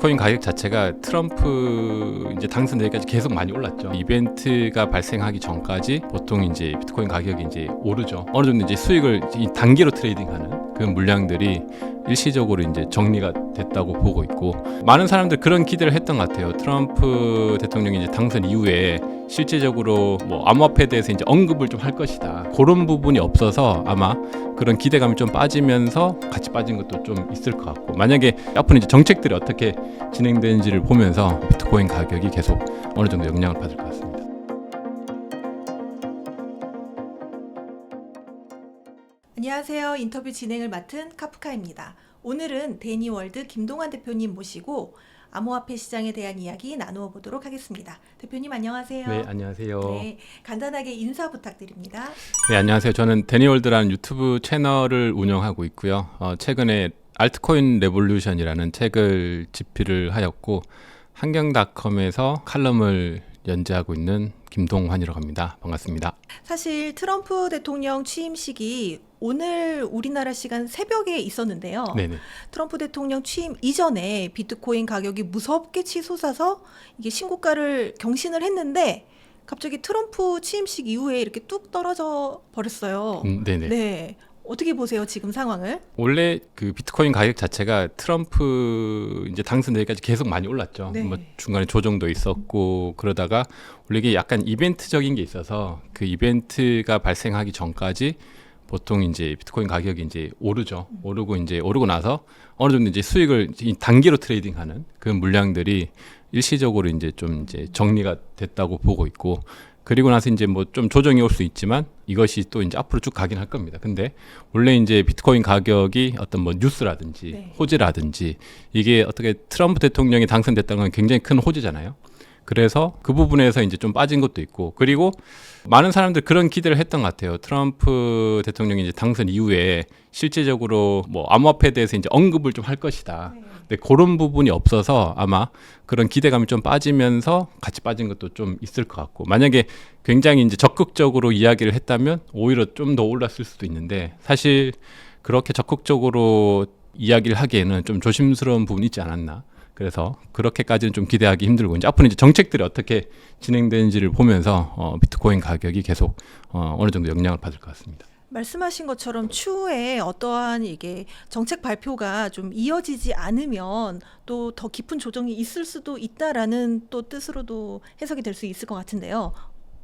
비트코인 가격 자체가 트럼프 이제 당선되기까지 계속 많이 올랐죠. 이벤트가 발생하기 전까지 보통 이제 비트코인 가격이 이제 오르죠. 어느 정도 이제 수익을 단기로 트레이딩하는 그 물량들이 일시적으로 이제 정리가 됐다고 보고 있고, 많은 사람들 그런 기대를 했던 것 같아요. 트럼프 대통령이 이제 당선 이후에 실제적으로 뭐 암호화폐에 대해서 이제 언급을 좀 할 것이다, 그런 부분이 없어서 아마 그런 기대감이 좀 빠지면서 같이 빠진 것도 좀 있을 것 같고, 만약에 앞으로 이제 정책들이 어떻게 진행되는지를 보면서 비트코인 가격이 계속 어느 정도 영향을 받을 것 같습니다. 안녕하세요. 인터뷰 진행을 맡은 카프카입니다. 오늘은 데니월드 김동환 대표님 모시고 암호화폐 시장에 대한 이야기 나누어 보도록 하겠습니다. 대표님 안녕하세요. 네, 안녕하세요. 네, 간단하게 인사 부탁드립니다. 네, 안녕하세요. 저는 데니월드라는 유튜브 채널을 운영하고 있고요. 최근에 알트코인 레볼루션이라는 책을 집필을 하였고, 한경닷컴에서 칼럼을 연재하고 있는 김동환이라고 합니다. 반갑습니다. 사실 트럼프 대통령 취임식이 오늘 우리나라 시간 새벽에 있었는데요. 네네. 트럼프 대통령 취임 이전에 비트코인 가격이 무섭게 치솟아서 이게 신고가를 경신을 했는데, 갑자기 트럼프 취임식 이후에 이렇게 뚝 떨어져 버렸어요. 네네. 네. 어떻게 보세요, 지금 상황을? 원래 그 비트코인 가격 자체가 트럼프 이제 당선되기까지 계속 많이 올랐죠. 네. 뭐 중간에 조정도 있었고, 그러다가 원래 이게 약간 이벤트적인 게 있어서 그 이벤트가 발생하기 전까지 보통 이제 비트코인 가격이 이제 오르죠. 오르고 나서 어느 정도 이제 수익을 단기로 트레이딩하는 그 물량들이 일시적으로 이제 좀 이제 정리가 됐다고 보고 있고, 그리고 나서 이제 뭐 좀 조정이 올 수 있지만 이것이 또 이제 앞으로 쭉 가긴 할 겁니다. 근데 원래 이제 비트코인 가격이 어떤 뭐 뉴스라든지 네. 호재라든지, 이게 어떻게 트럼프 대통령이 당선됐다는 건 굉장히 큰 호재잖아요. 그래서 그 부분에서 이제 좀 빠진 것도 있고, 그리고 많은 사람들 그런 기대를 했던 것 같아요. 트럼프 대통령이 이제 당선 이후에 실제적으로 뭐 암호화폐에 대해서 이제 언급을 좀 할 것이다. 근데 그런 부분이 없어서 아마 그런 기대감이 좀 빠지면서 같이 빠진 것도 좀 있을 것 같고, 만약에 굉장히 이제 적극적으로 이야기를 했다면 오히려 좀 더 올랐을 수도 있는데, 사실 그렇게 적극적으로 이야기를 하기에는 좀 조심스러운 부분이 있지 않았나. 그래서 그렇게까지는 좀 기대하기 힘들고, 이제 앞으로 이제 정책들이 어떻게 진행되는지를 보면서 비트코인 가격이 계속 어느 정도 영향을 받을 것 같습니다. 말씀하신 것처럼 추후에 어떠한 이게 정책 발표가 좀 이어지지 않으면 또 더 깊은 조정이 있을 수도 있다라는 또 뜻으로도 해석이 될 수 있을 것 같은데요.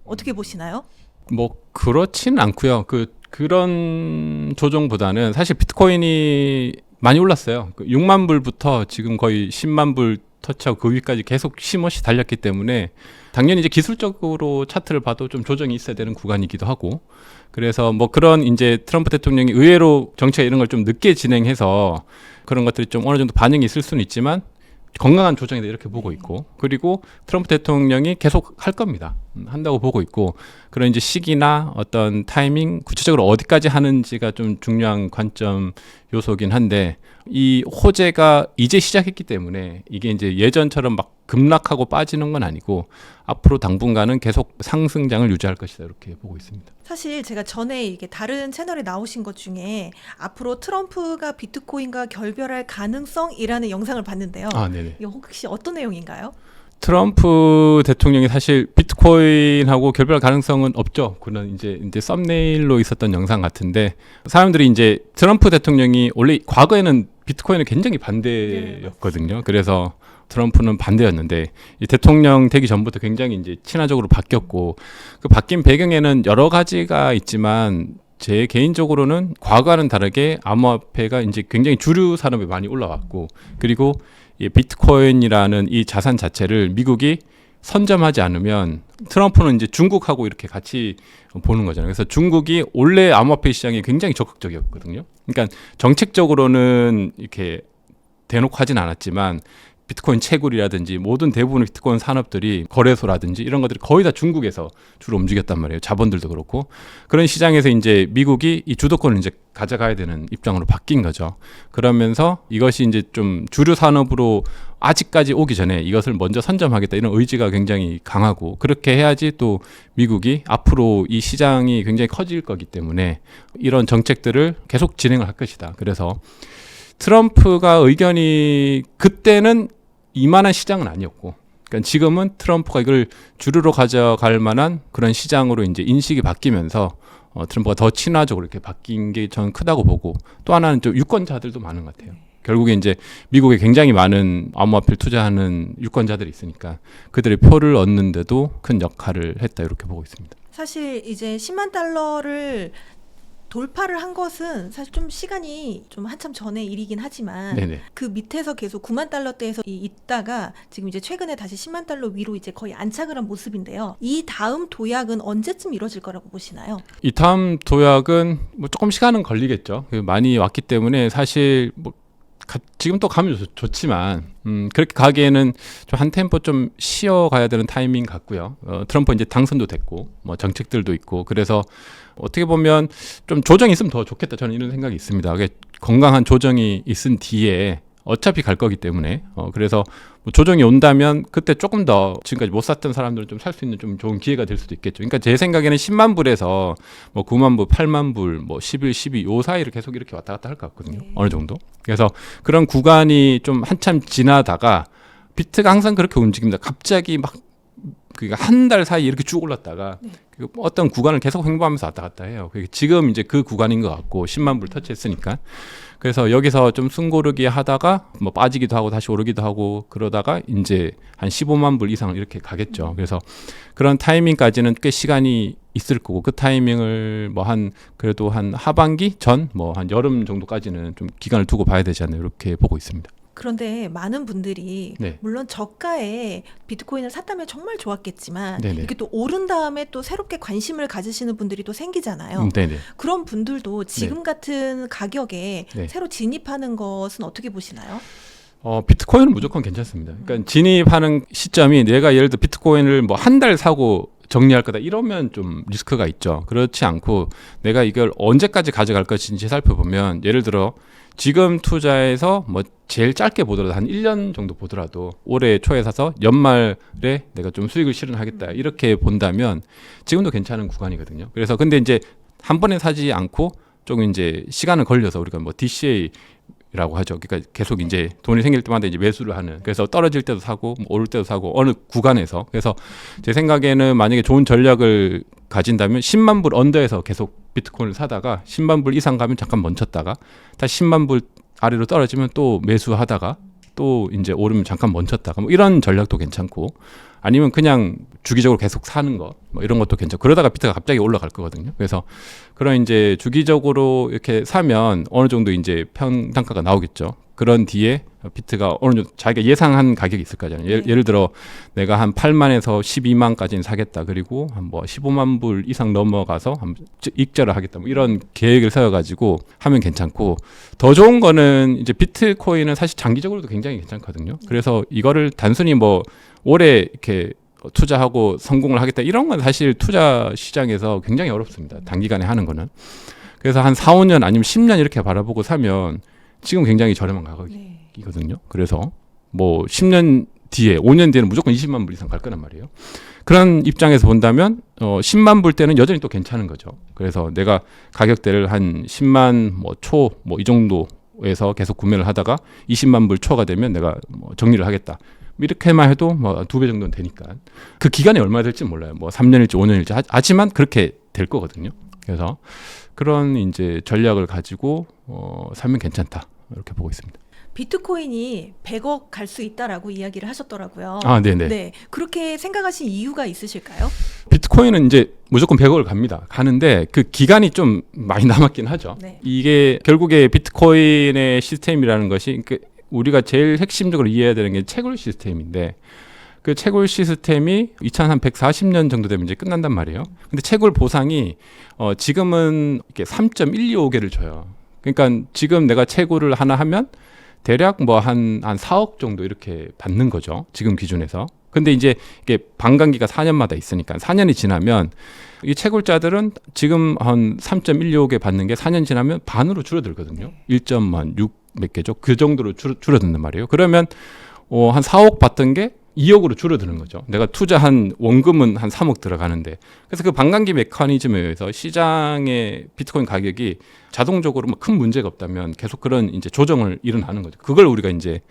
어떻게 보시나요? 뭐 그렇지는 않고요. 그런 조정보다는 사실 비트코인이 많이 올랐어요. 6만 불부터 지금 거의 10만 불 터치하고 그 위까지 계속 쉼없이 달렸기 때문에, 당연히 이제 기술적으로 차트를 봐도 좀 조정이 있어야 되는 구간이기도 하고, 그래서 뭐 그런 이제 트럼프 대통령이 의외로 정책 이런 걸 좀 늦게 진행해서 그런 것들이 좀 어느 정도 반영이 있을 수는 있지만 건강한 조정이다 이렇게 보고 있고, 그리고 트럼프 대통령이 계속 할 겁니다. 한다고 보고 있고, 그런 이제 시기나 어떤 타이밍, 구체적으로 어디까지 하는지가 좀 중요한 관점 요소긴 한데, 이 호재가 이제 시작했기 때문에 이게 이제 예전처럼 막 급락하고 빠지는 건 아니고 앞으로 당분간은 계속 상승장을 유지할 것이다 이렇게 보고 있습니다. 사실 제가 전에 이게 다른 채널에 나오신 것 중에 앞으로 트럼프가 비트코인과 결별할 가능성이라는 영상을 봤는데요. 네네. 이거 혹시 어떤 내용인가요? 트럼프 대통령이 사실 비트코인하고 결별할 가능성은 없죠. 그런 이제 썸네일로 있었던 영상 같은데, 사람들이 이제 트럼프 대통령이 원래 과거에는 비트코인은 굉장히 반대였거든요. 그래서 트럼프는 반대였는데 이 대통령 되기 전부터 굉장히 이제 친화적으로 바뀌었고, 그 바뀐 배경에는 여러 가지가 있지만 제 개인적으로는 과거와는 다르게 암호화폐가 이제 굉장히 주류 산업에 많이 올라왔고, 그리고 이 비트코인이라는 이 자산 자체를 미국이 선점하지 않으면 트럼프는 이제 중국하고 이렇게 같이 보는 거잖아요. 그래서 중국이 원래 암호화폐 시장에 굉장히 적극적이었거든요. 그러니까 정책적으로는 이렇게 대놓고 하진 않았지만 비트코인 채굴이라든지 모든 대부분의 비트코인 산업들이 거래소라든지 이런 것들이 거의 다 중국에서 주로 움직였단 말이에요. 자본들도 그렇고. 그런 시장에서 이제 미국이 이 주도권을 이제 가져가야 되는 입장으로 바뀐 거죠. 그러면서 이것이 이제 좀 주류 산업으로 아직까지 오기 전에 이것을 먼저 선점하겠다 이런 의지가 굉장히 강하고, 그렇게 해야지 또 미국이 앞으로 이 시장이 굉장히 커질 거기 때문에 이런 정책들을 계속 진행을 할 것이다. 그래서 트럼프가 의견이 그때는 이만한 시장은 아니었고, 그러니까 지금은 트럼프가 이걸 주류로 가져갈 만한 그런 시장으로 이제 인식이 바뀌면서 트럼프가 더 친화적으로 이렇게 바뀐 게 저는 크다고 보고, 또 하나는 좀 유권자들도 많은 것 같아요. 결국에 이제 미국에 굉장히 많은 암호화폐를 투자하는 유권자들이 있으니까 그들의 표를 얻는데도 큰 역할을 했다, 이렇게 보고 있습니다. 사실 이제 10만 달러를 돌파를 한 것은 사실 좀 시간이 좀 한참 전의 일이긴 하지만 네네. 그 밑에서 계속 9만 달러대에서 있다가 지금 이제 최근에 다시 10만 달러 위로 이제 거의 안착을 한 모습인데요. 이 다음 도약은 언제쯤 이루어질 거라고 보시나요? 이 다음 도약은 뭐 조금 시간은 걸리겠죠. 많이 왔기 때문에 사실 뭐 지금 또 가면 좋지만 그렇게 가기에는 좀 한 템포 좀 쉬어가야 되는 타이밍 같고요. 트럼프 이제 당선도 됐고 뭐 정책들도 있고, 그래서 어떻게 보면 좀 조정이 있으면 더 좋겠다, 저는 이런 생각이 있습니다. 건강한 조정이 있은 뒤에 어차피 갈 거기 때문에 그래서 뭐 조정이 온다면 그때 조금 더 지금까지 못 샀던 사람들은 좀 살 수 있는 좀 좋은 기회가 될 수도 있겠죠. 그러니까 제 생각에는 10만 불에서 뭐 9만 불, 8만 불, 뭐 11, 12 요 사이를 계속 이렇게 왔다 갔다 할 것 같거든요. 네. 어느 정도. 그래서 그런 구간이 좀 한참 지나다가 비트가 항상 그렇게 움직입니다. 갑자기 막 그러니까 한 달 사이에 이렇게 쭉 올랐다가 어떤 구간을 계속 횡보하면서 왔다 갔다 해요. 지금 이제 그 구간인 것 같고 10만 불 터치했으니까. 그래서 여기서 좀 숨고르기 하다가 뭐 빠지기도 하고 다시 오르기도 하고 그러다가 이제 한 15만 불 이상 이렇게 가겠죠. 그래서 그런 타이밍까지는 꽤 시간이 있을 거고, 그 타이밍을 뭐 그래도 한 하반기 전 뭐 한 여름 정도까지는 좀 기간을 두고 봐야 되지 않나, 이렇게 보고 있습니다. 그런데 많은 분들이 네. 물론 저가에 비트코인을 샀다면 정말 좋았겠지만 네네. 이렇게 또 오른 다음에 또 새롭게 관심을 가지시는 분들이 또 생기잖아요. 네네. 그런 분들도 지금 같은 가격에 네. 새로 진입하는 것은 어떻게 보시나요? 비트코인은 무조건 괜찮습니다. 그러니까 진입하는 시점이 내가 예를 들어 비트코인을 뭐 한 달 사고 정리할 거다 이러면 좀 리스크가 있죠. 그렇지 않고 내가 이걸 언제까지 가져갈 것인지 살펴보면, 예를 들어 지금 투자해서 뭐 제일 짧게 보더라도 한 1년 정도 보더라도 올해 초에 사서 연말에 내가 좀 수익을 실현하겠다, 이렇게 본다면 지금도 괜찮은 구간이거든요. 그래서 근데 이제 한 번에 사지 않고 조금 이제 시간을 걸려서 우리가 뭐 DCA 라고 하죠. 그러니까 계속 이제 돈이 생길 때마다 이제 매수를 하는. 그래서 떨어질 때도 사고 뭐 오를 때도 사고 어느 구간에서. 그래서 제 생각에는 만약에 좋은 전략을 가진다면 10만 불 언더에서 계속 비트코인을 사다가 10만 불 이상 가면 잠깐 멈췄다가 다시 10만 불 아래로 떨어지면 또 매수하다가 또 이제 오르면 잠깐 멈췄다가 뭐 이런 전략도 괜찮고, 아니면 그냥 주기적으로 계속 사는 거 뭐 이런 것도 괜찮고, 그러다가 비트가 갑자기 올라갈 거거든요. 그래서 그런 이제 주기적으로 이렇게 사면 어느 정도 이제 평단가가 나오겠죠. 그런 뒤에 비트가 어느 정도 자기가 예상한 가격이 있을 거잖아요. 예를 들어 내가 한 8만에서 12만까지는 사겠다. 그리고 한 뭐 15만 불 이상 넘어가서 한 익절을 하겠다. 뭐 이런 계획을 세워가지고 하면 괜찮고, 더 좋은 거는 이제 비트코인은 사실 장기적으로도 굉장히 괜찮거든요. 그래서 이거를 단순히 뭐 올해 이렇게 투자하고 성공을 하겠다 이런 건 사실 투자 시장에서 굉장히 어렵습니다. 단기간에 하는 거는. 그래서 한 4, 5년 아니면 10년 이렇게 바라보고 사면 지금 굉장히 저렴한 가격이거든요. 그래서 뭐 10년 뒤에 5년 뒤에는 무조건 20만 불 이상 갈 거란 말이에요. 그런 입장에서 본다면 10만 불 때는 여전히 또 괜찮은 거죠. 그래서 내가 가격대를 한 10만 뭐 초 뭐 이 정도에서 계속 구매를 하다가 20만 불 초가 되면 내가 뭐 정리를 하겠다. 이렇게만 해도 뭐 2배 정도는 되니까. 그 기간이 얼마 될지 몰라요. 뭐 3년일지 5년일지 하지만 그렇게 될 거거든요. 그래서 그런 이제 전략을 가지고 사면 괜찮다, 이렇게 보고 있습니다. 비트코인이 100억 갈 수 있다라고 이야기를 하셨더라고요. 네네. 네, 그렇게 생각하신 이유가 있으실까요? 비트코인은 이제 무조건 100억을 갑니다. 가는데 그 기간이 좀 많이 남았긴 하죠. 네. 이게 결국에 비트코인의 시스템이라는 것이 우리가 제일 핵심적으로 이해해야 되는 게 채굴 시스템인데, 그 채굴 시스템이 2140년 정도 되면 이제 끝난단 말이에요. 근데 채굴 보상이 지금은 이렇게 3.125개를 줘요. 그러니까 지금 내가 채굴을 하나 하면 대략 뭐 한 4억 정도 이렇게 받는 거죠. 지금 기준에서. 근데 이제 이게 반감기가 4년마다 있으니까 4년이 지나면 이 채굴자들은 지금 한 3.125개 받는 게 4년 지나면 반으로 줄어들거든요. 1.6 몇 개죠. 그 정도로 줄어든단 말이에요. 그러면 한 4억 받던 게 2억으로 줄어드는 거죠. 내가 투자한 원금은 한 3억 들어가는데. 그래서 그 반감기 메커니즘에 의해서 시장의 비트코인 가격이 자동적으로 뭐 큰 문제가 없다면 계속 그런 이제 조정을 일어나는 거죠. 그걸 우리가 이제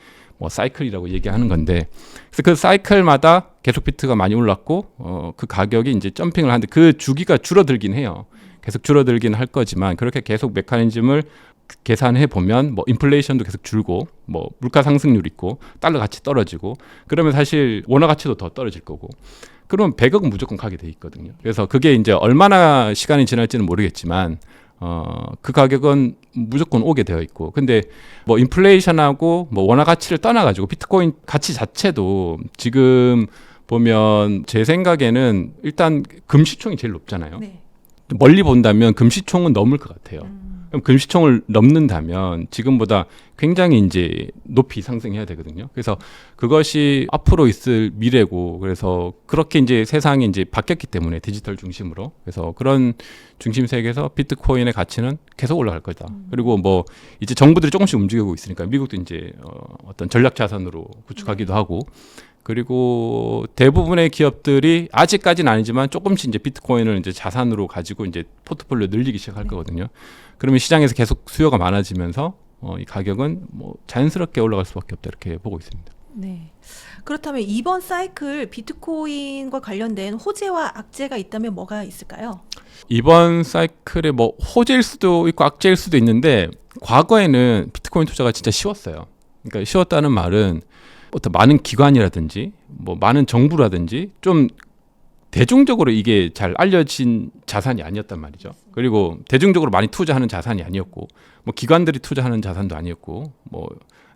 뭐 사이클이라고 얘기하는 건데, 그래서 그 사이클마다 계속 비트가 많이 올랐고 그 가격이 이제 점핑을 하는데 그 주기가 줄어들긴 해요. 계속 줄어들긴 할 거지만 그렇게 계속 메커니즘을 계산해 보면 뭐 인플레이션도 계속 줄고 뭐 물가 상승률 있고 달러 가치 떨어지고 그러면 사실 원화 가치도 더 떨어질 거고 그러면 100억은 무조건 가게 돼 있거든요. 그래서 그게 이제 얼마나 시간이 지날지는 모르겠지만 그 가격은 무조건 오게 되어 있고 근데 뭐 인플레이션하고 뭐 원화 가치를 떠나 가지고 비트코인 가치 자체도 지금 보면 제 생각에는 일단 금시총이 제일 높잖아요. 네. 멀리 본다면 금시총은 넘을 것 같아요. 그럼 금시총을 넘는다면 지금보다 굉장히 이제 높이 상승해야 되거든요. 그래서 그것이 앞으로 있을 미래고 그래서 그렇게 이제 세상이 이제 바뀌었기 때문에 디지털 중심으로 그래서 그런 중심 세계에서 비트코인의 가치는 계속 올라갈 거다. 그리고 뭐 이제 정부들이 조금씩 움직이고 있으니까 미국도 이제 어떤 전략 자산으로 구축하기도 하고 그리고 대부분의 기업들이 아직까지는 아니지만 조금씩 이제 비트코인을 이제 자산으로 가지고 이제 포트폴리오 늘리기 시작할 거거든요. 그러면 시장에서 계속 수요가 많아지면서 이 가격은 뭐 자연스럽게 올라갈 수밖에 없다 이렇게 보고 있습니다. 네. 그렇다면 이번 사이클 비트코인과 관련된 호재와 악재가 있다면 뭐가 있을까요? 이번 사이클에 뭐 호재일 수도 있고 악재일 수도 있는데 과거에는 비트코인 투자가 진짜 쉬웠어요. 그러니까 쉬웠다는 말은 어떤 많은 기관이라든지 뭐 많은 정부라든지 좀 대중적으로 이게 잘 알려진 자산이 아니었단 말이죠. 그리고 대중적으로 많이 투자하는 자산이 아니었고 뭐 기관들이 투자하는 자산도 아니었고 뭐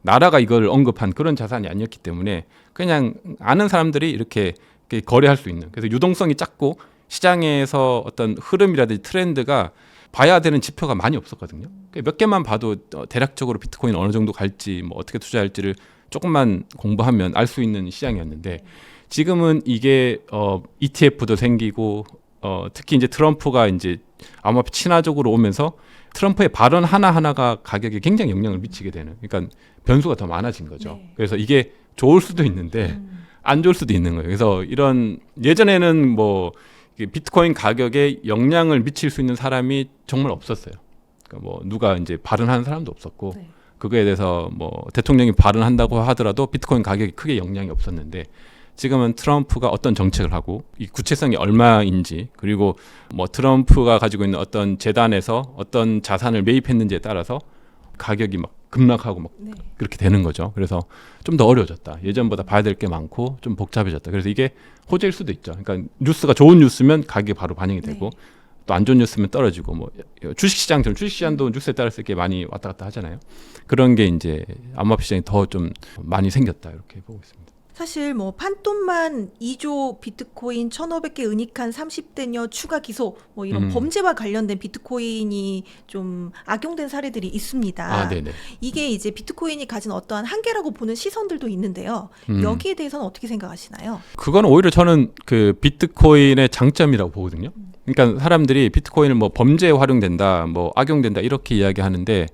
나라가 이걸 언급한 그런 자산이 아니었기 때문에 그냥 아는 사람들이 이렇게 거래할 수 있는 그래서 유동성이 작고 시장에서 어떤 흐름이라든지 트렌드가 봐야 되는 지표가 많이 없었거든요. 몇 개만 봐도 대략적으로 비트코인 어느 정도 갈지 뭐 어떻게 투자할지를 조금만 공부하면 알 수 있는 시장이었는데 지금은 이게 ETF도 생기고 특히 이제 트럼프가 이제 아마 친화적으로 오면서 트럼프의 발언 하나하나가 가격에 굉장히 영향을 미치게 되는 그러니까 변수가 더 많아진 거죠. 네. 그래서 이게 좋을 수도 있는데 안 좋을 수도 있는 거예요. 그래서 이런 예전에는 뭐 비트코인 가격에 영향을 미칠 수 있는 사람이 정말 없었어요. 그러니까 뭐 누가 이제 발언하는 사람도 없었고 네. 그거에 대해서 뭐 대통령이 발언한다고 하더라도 비트코인 가격이 크게 영향이 없었는데 지금은 트럼프가 어떤 정책을 하고 이 구체성이 얼마인지 그리고 뭐 트럼프가 가지고 있는 어떤 재단에서 어떤 자산을 매입했는지에 따라서 가격이 막 급락하고 막 네. 그렇게 되는 거죠. 그래서 좀 더 어려워졌다. 예전보다 봐야 될 게 많고 좀 복잡해졌다. 그래서 이게 호재일 수도 있죠. 그러니까 뉴스가 좋은 뉴스면 가격이 바로 반영이 되고 네. 또 안 좋은 뉴스면 떨어지고 뭐 주식시장처럼 주식시장도 뉴스에 따라서 이렇게 많이 왔다 갔다 하잖아요. 그런 게 이제 암호화폐 시장이 더 좀 많이 생겼다 이렇게 보고 있습니다. 사실 뭐 판돈만 2조 비트코인 1,500개 은닉한 30대녀 추가 기소 뭐 이런 범죄와 관련된 비트코인이 좀 악용된 사례들이 있습니다. 아, 네네. 이게 이제 비트코인이 가진 어떠한 한계라고 보는 시선들도 있는데요. 여기에 대해서는 어떻게 생각하시나요? 그건 오히려 저는 그 비트코인의 장점이라고 보거든요. 그러니까 사람들이 비트코인을 뭐 범죄에 활용된다, 뭐 악용된다 이렇게 이야기하는데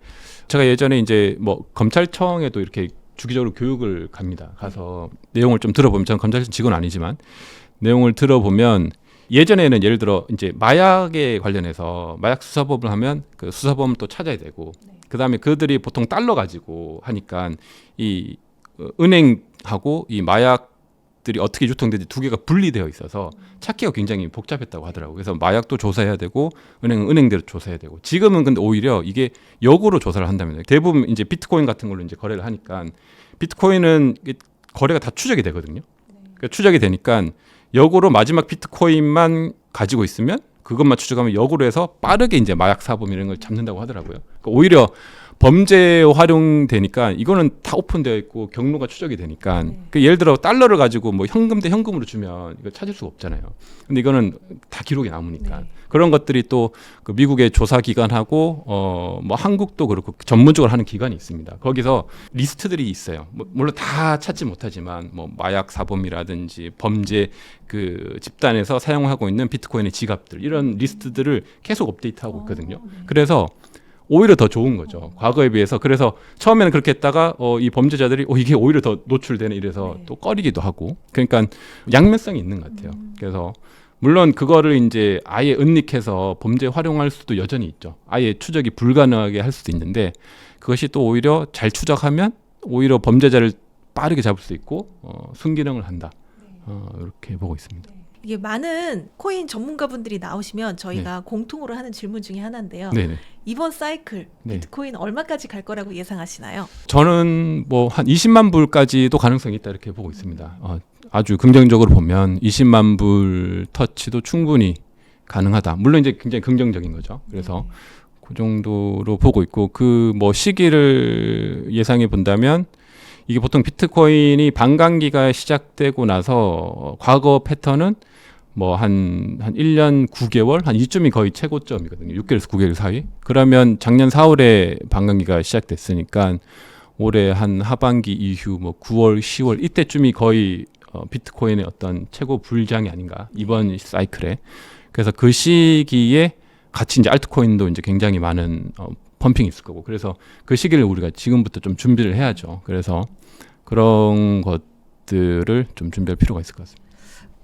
제가 예전에 이제 뭐 검찰청에도 이렇게 주기적으로 교육을 갑니다. 가서 내용을 좀 들어보면 저는 검찰청 직원 아니지만 내용을 들어보면 예전에는 예를 들어 이제 마약에 관련해서 마약 수사법을 하면 그 수사범을 또 찾아야 되고 그다음에 그들이 보통 달러 가지고 하니까 이 은행하고 이 마약들이 어떻게 유통되는지 두 개가 분리되어 있어서 찾기가 굉장히 복잡했다고 하더라고요. 그래서 마약도 조사해야 되고 은행은 은행대로 조사해야 되고 지금은 근데 오히려 이게 역으로 조사를 한다면 대부분 이제 비트코인 같은 걸로 이제 거래를 하니까 비트코인은 거래가 다 추적이 되거든요. 그러니까 추적이 되니까 역으로 마지막 비트코인만 가지고 있으면 그것만 추적하면 역으로 해서 빠르게 이제 마약 사범 이런 걸 잡는다고 하더라고요. 그러니까 오히려 범죄에 활용되니까 이거는 다 오픈되어 있고 경로가 추적이 되니까 그 예를 들어 달러를 가지고 뭐 현금 대 현금으로 주면 이거 찾을 수가 없잖아요. 근데 이거는 다 기록이 남으니까 그런 것들이 또 그 미국의 조사 기관하고 뭐 한국도 그렇고 전문적으로 하는 기관이 있습니다. 거기서 리스트들이 있어요. 뭐 물론 다 찾지 못하지만 뭐 마약 사범이라든지 범죄 그 집단에서 사용하고 있는 비트코인의 지갑들 이런 리스트들을 계속 업데이트하고 있거든요. 그래서 오히려 더 좋은 거죠. 과거에 비해서. 그래서 처음에는 그렇게 했다가 이 범죄자들이 이게 오히려 더 노출되네 이래서 또 꺼리기도 하고. 그러니까 양면성이 있는 것 같아요. 그래서 물론 그거를 이제 아예 은닉해서 범죄에 활용할 수도 여전히 있죠. 아예 추적이 불가능하게 할 수도 있는데 그것이 또 오히려 잘 추적하면 오히려 범죄자를 빠르게 잡을 수 있고 순기능을 한다. 이렇게 보고 있습니다. 이게 많은 코인 전문가분들이 나오시면 저희가 공통으로 하는 질문 중에 하나인데요. 네네. 이번 사이클 네. 비트코인 얼마까지 갈 거라고 예상하시나요? 저는 뭐 한 20만 불까지도 가능성이 있다 이렇게 보고 있습니다. 아주 긍정적으로 보면 20만 불 터치도 충분히 가능하다. 물론 이제 굉장히 긍정적인 거죠. 그래서 그 정도로 보고 있고 그 뭐 시기를 예상해 본다면 이게 보통 비트코인이 반감기가 시작되고 나서 과거 패턴은 뭐 한 1년 9개월 한 이쯤이 거의 최고점이거든요. 6개월에서 9개월 사이. 그러면 작년 4월에 반감기가 시작됐으니까 올해 한 하반기 이후 뭐 9월, 10월 이때쯤이 거의 비트코인의 어떤 최고 불장이 아닌가 이번 사이클에. 그래서 그 시기에 같이 이제 알트코인도 이제 굉장히 많은 펌핑이 있을 거고 그래서 그 시기를 우리가 지금부터 좀 준비를 해야죠. 그래서 그런 것들을 좀 준비할 필요가 있을 것 같습니다.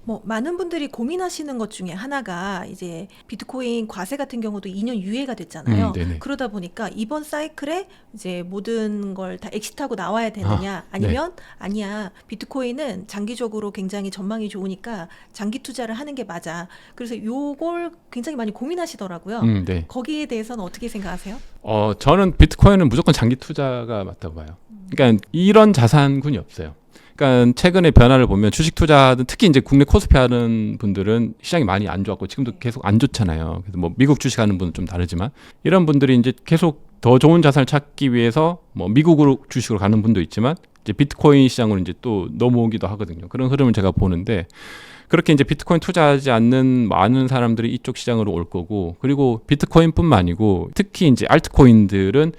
뭐 많은 분들이 고민하시는 것 중에 하나가 이제 비트코인 과세 같은 경우도 2년 유예가 됐잖아요. 네네. 그러다 보니까 이번 사이클에 이제 모든 걸 다 엑시트하고 나와야 되느냐 아니면 아니야 비트코인은 장기적으로 굉장히 전망이 좋으니까 장기 투자를 하는 게 맞아. 그래서 요걸 굉장히 많이 고민하시더라고요. 네. 거기에 대해서는 어떻게 생각하세요? 저는 비트코인은 무조건 장기 투자가 맞다고 봐요. 그러니까 이런 자산군이 없어요. 그러니까 최근의 변화를 보면 주식 투자든 특히 이제 국내 코스피 하는 분들은 시장이 많이 안 좋았고 지금도 계속 안 좋잖아요. 그래서 뭐 미국 주식 하는 분은 좀 다르지만 이런 분들이 이제 계속 더 좋은 자산을 찾기 위해서 뭐 미국으로 주식으로 가는 분도 있지만 이제 비트코인 시장으로 이제 또 넘어오기도 하거든요. 그런 흐름을 제가 보는데 그렇게 이제 비트코인 투자하지 않는 많은 사람들이 이쪽 시장으로 올 거고 그리고 비트코인뿐만 아니고 특히 이제 알트코인들은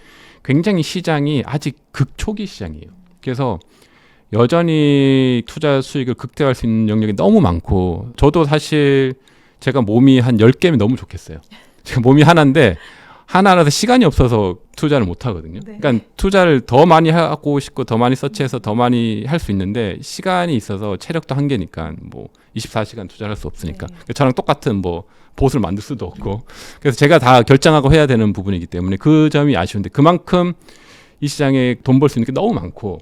굉장히 시장이 아직 극초기 시장이에요. 그래서 여전히 투자 수익을 극대화할 수 있는 영역이 너무 많고 저도 사실 제가 몸이 한 10개면 너무 좋겠어요. 제가 몸이 하나인데 하나라서 시간이 없어서 투자를 못 하거든요. 네. 그러니까 투자를 더 많이 하고 싶고 더 많이 서치해서 더 많이 할 수 있는데 시간이 있어서 체력도 한계니까 뭐 24시간 투자를 할 수 없으니까 저랑 똑같은 뭐 보수를 만들 수도 없고 그래서 제가 다 결정하고 해야 되는 부분이기 때문에 그 점이 아쉬운데 그만큼 이 시장에 돈 벌 수 있는 게 너무 많고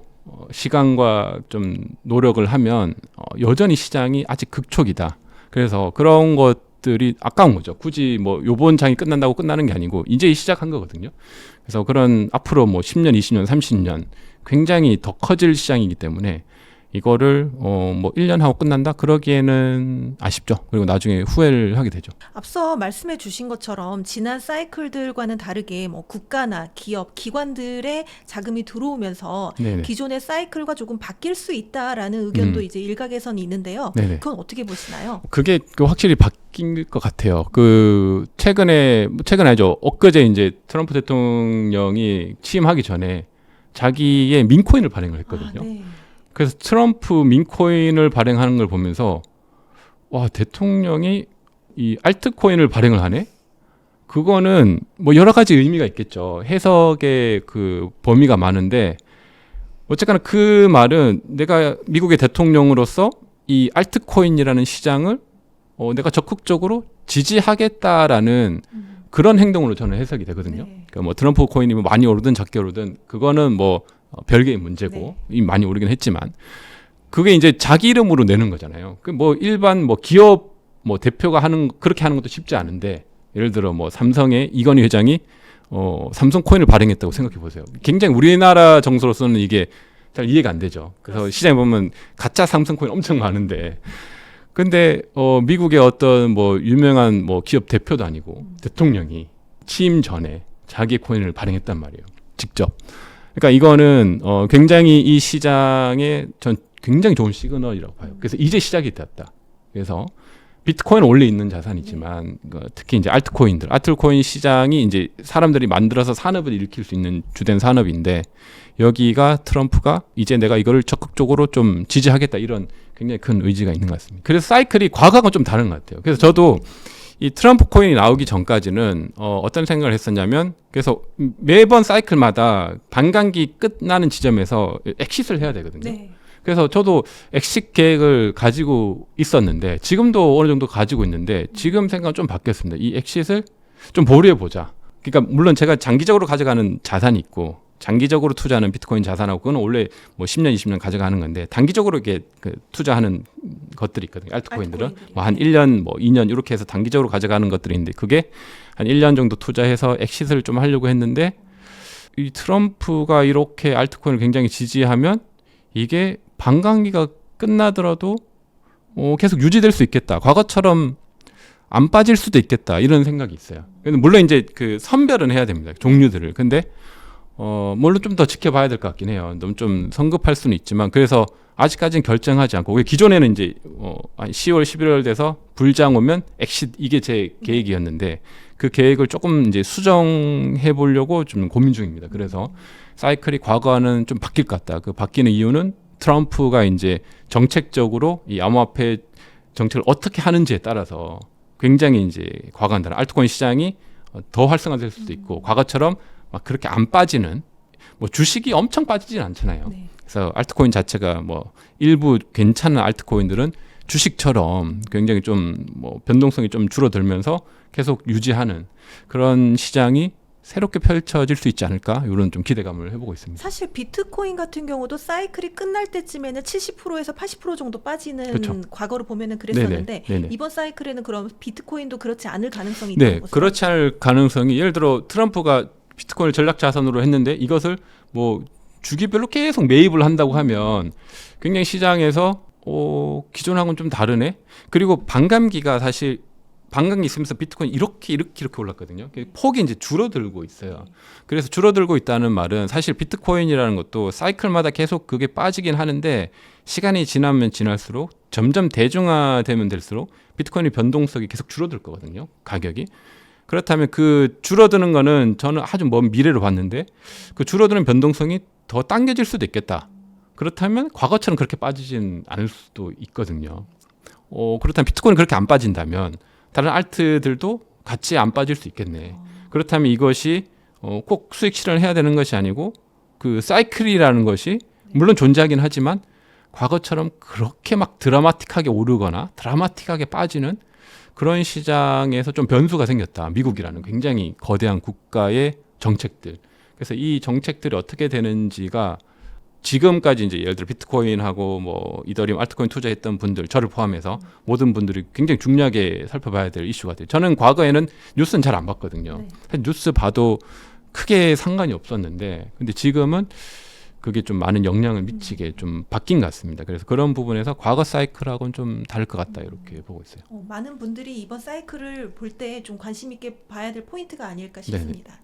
시간과 좀 노력을 하면 여전히 시장이 아직 극초기다. 그래서 그런 것들이 아까운 거죠. 굳이 뭐 요번 장이 끝난다고 끝나는 게 아니고 이제 시작한 거거든요. 그래서 그런 앞으로 뭐 10년, 20년, 30년 굉장히 더 커질 시장이기 때문에 이거를 뭐 1년 하고 끝난다? 그러기에는 아쉽죠. 그리고 나중에 후회를 하게 되죠. 앞서 말씀해 주신 것처럼 지난 사이클들과는 다르게 뭐 국가나 기업, 기관들의 자금이 들어오면서 네네. 기존의 사이클과 조금 바뀔 수 있다라는 의견도 이제 일각에서는 있는데요. 네네. 그건 어떻게 보시나요? 그게 확실히 바뀐 것 같아요. 최근에 아니죠. 엊그제 이제 트럼프 대통령이 취임하기 전에 자기의 민코인을 발행을 했거든요. 네. 그래서 트럼프 민코인을 발행하는 걸 보면서 와 대통령이 이 알트코인을 발행을 하네? 그거는 뭐 여러 가지 의미가 있겠죠. 해석의 그 범위가 많은데 어쨌거나 그 말은 내가 미국의 대통령으로서 이 알트코인이라는 시장을 내가 적극적으로 지지하겠다라는 그런 행동으로 저는 해석이 되거든요. 네. 그러니까 뭐 트럼프 코인이 뭐 많이 오르든 적게 오르든 그거는 뭐 별개의 문제고 이미 많이 오르긴 했지만 그게 이제 자기 이름으로 내는 거잖아요. 그 뭐 일반 뭐 기업 뭐 대표가 그렇게 하는 것도 쉽지 않은데 예를 들어 뭐 삼성의 이건희 회장이 삼성 코인을 발행했다고 생각해 보세요. 굉장히 우리나라 정서로서는 이게 잘 이해가 안 되죠. 그래서 시장에 보면 가짜 삼성 코인 엄청 많은데 근데 미국의 어떤 뭐 유명한 뭐 기업 대표도 아니고 대통령이 취임 전에 자기 코인을 발행했단 말이에요. 직접. 그러니까 이거는 굉장히 이 시장에 전 굉장히 좋은 시그널이라고 봐요. 그래서 이제 시작이 되었다. 그래서 비트코인은 원래 있는 자산이지만 특히 이제 알트코인 시장이 이제 사람들이 만들어서 산업을 일으킬 수 있는 주된 산업인데 여기가 트럼프가 이제 내가 이거를 적극적으로 좀 지지하겠다 이런 굉장히 큰 의지가 있는 것 같습니다. 그래서 사이클이 과거하고는 좀 다른 것 같아요. 그래서 저도 이 트럼프 코인이 나오기 전까지는 어떤 생각을 했었냐면 그래서 매번 사이클마다 반감기 끝나는 지점에서 엑싯을 해야 되거든요. 네. 그래서 저도 엑싯 계획을 가지고 있었는데 지금도 어느 정도 가지고 있는데 지금 생각은 좀 바뀌었습니다. 이 엑싯을 좀 보류해 보자. 그러니까 물론 제가 장기적으로 가져가는 자산이 있고 장기적으로 투자하는 비트코인 자산하고 그건 원래 뭐 10년, 20년 가져가는 건데 단기적으로 이렇게 그 투자하는 것들이 있거든요. 알트코인들은 뭐 한 1년, 뭐 2년 이렇게 해서 단기적으로 가져가는 것들이 있는데 그게 한 1년 정도 투자해서 엑시트를 좀 하려고 했는데 이 트럼프가 이렇게 알트코인을 굉장히 지지하면 이게 반감기가 끝나더라도 계속 유지될 수 있겠다. 과거처럼 안 빠질 수도 있겠다. 이런 생각이 있어요. 물론 이제 그 선별은 해야 됩니다. 종류들을. 근데 물론 좀 더 지켜봐야 될 것 같긴 해요. 너무 좀 성급할 수는 있지만 그래서 아직까지는 결정하지 않고 기존에는 이제 한 10월, 11월 돼서 불장 오면 엑시트 이게 제 계획이었는데 그 계획을 조금 이제 수정해 보려고 좀 고민 중입니다. 그래서 사이클이 과거와는 좀 바뀔 것 같다. 그 바뀌는 이유는 트럼프가 이제 정책적으로 이 암호화폐 정책을 어떻게 하는지에 따라서 굉장히 이제 과거와는 다른 알트코인 시장이 더 활성화될 수도 있고 과거처럼 막 그렇게 안 빠지는 뭐 주식이 엄청 빠지진 않잖아요. 네. 그래서 알트코인 자체가 뭐 일부 괜찮은 알트코인들은 주식처럼 굉장히 좀 뭐 변동성이 좀 줄어들면서 계속 유지하는 그런 시장이 새롭게 펼쳐질 수 있지 않을까 이런 좀 기대감을 해보고 있습니다. 사실 비트코인 같은 경우도 사이클이 끝날 때쯤에는 70%에서 80% 정도 빠지는 그렇죠. 과거로 보면은 그랬었는데 네네. 이번 사이클에는 그럼 비트코인도 그렇지 않을 가능성이 있다는 네, 거죠? 그렇지 않을 가능성이 예를 들어 트럼프가 비트코인을 전략 자산으로 했는데 이것을 뭐 주기별로 계속 매입을 한다고 하면 굉장히 시장에서 기존하고는 좀 다르네. 그리고 반감기가 사실 반감기 있으면서 비트코인 이렇게 올랐거든요. 폭이 이제 줄어들고 있어요. 그래서 줄어들고 있다는 말은 사실 비트코인이라는 것도 사이클마다 계속 그게 빠지긴 하는데 시간이 지나면 지날수록 점점 대중화되면 될수록 비트코인의 변동성이 계속 줄어들 거거든요. 가격이. 그렇다면 그 줄어드는 거는 저는 아주 먼 미래로 봤는데 그 줄어드는 변동성이 더 당겨질 수도 있겠다. 그렇다면 과거처럼 그렇게 빠지진 않을 수도 있거든요. 그렇다면 비트코인이 그렇게 안 빠진다면 다른 알트들도 같이 안 빠질 수 있겠네. 그렇다면 이것이 꼭 수익 실현을 해야 되는 것이 아니고 그 사이클이라는 것이 물론 존재하긴 하지만 과거처럼 그렇게 막 드라마틱하게 오르거나 드라마틱하게 빠지는 그런 시장에서 좀 변수가 생겼다. 미국이라는 굉장히 거대한 국가의 정책들. 그래서 이 정책들이 어떻게 되는지가 지금까지 이제 예를 들어 비트코인하고 뭐 이더리움, 알트코인 투자했던 분들, 저를 포함해서 모든 분들이 굉장히 중요하게 살펴봐야 될 이슈가 돼요. 저는 과거에는 뉴스는 잘 안 봤거든요. 네. 사실 뉴스 봐도 크게 상관이 없었는데, 근데 지금은 그게 좀 많은 영향을 미치게 좀 바뀐 것 같습니다. 그래서 그런 부분에서 과거 사이클하고는 좀 다를 것 같다 이렇게 보고 있어요. 많은 분들이 이번 사이클을 볼 때 좀 관심 있게 봐야 될 포인트가 아닐까 싶습니다.